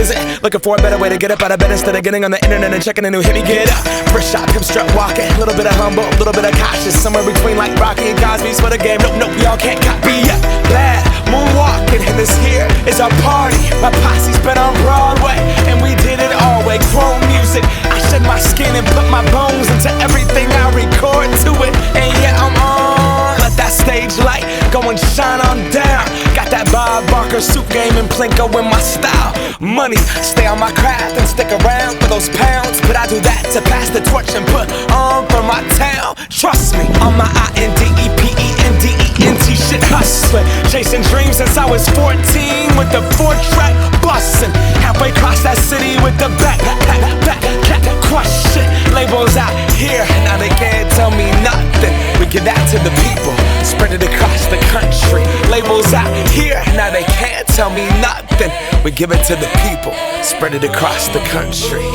is it? Looking for a better way to get up out of bed instead of getting on the internet and checking a new hit. Me get up, first shot, come strut walking. A little bit of humble, a little bit of cautious. Somewhere between like Rocky and Cosby's for the game. Nope, y'all can't copy yet. Bad moonwalking, and this here is our party. My posse's been on Broadway, and we did it all way. Grown music, I shed my skin and put my bones into everything I record to it. And yeah, I'm on. Let that stage light go and shine on down. Got that Bob Barker suit game and Plinko in my style. Money, stay on my craft and stick around for those pounds. But I do that to pass the torch and put on for my town. Trust me, on my INDEPENDENT shit hustling. Chasing dreams since I was 14 with the 4-track bustin'. Halfway across that city with the back crush shit. Labels out here, now they can't tell me nothing. We give that to the people, spread it across the country. Labels out here, now they can't tell me nothing. We give it to the people, spread it across the country.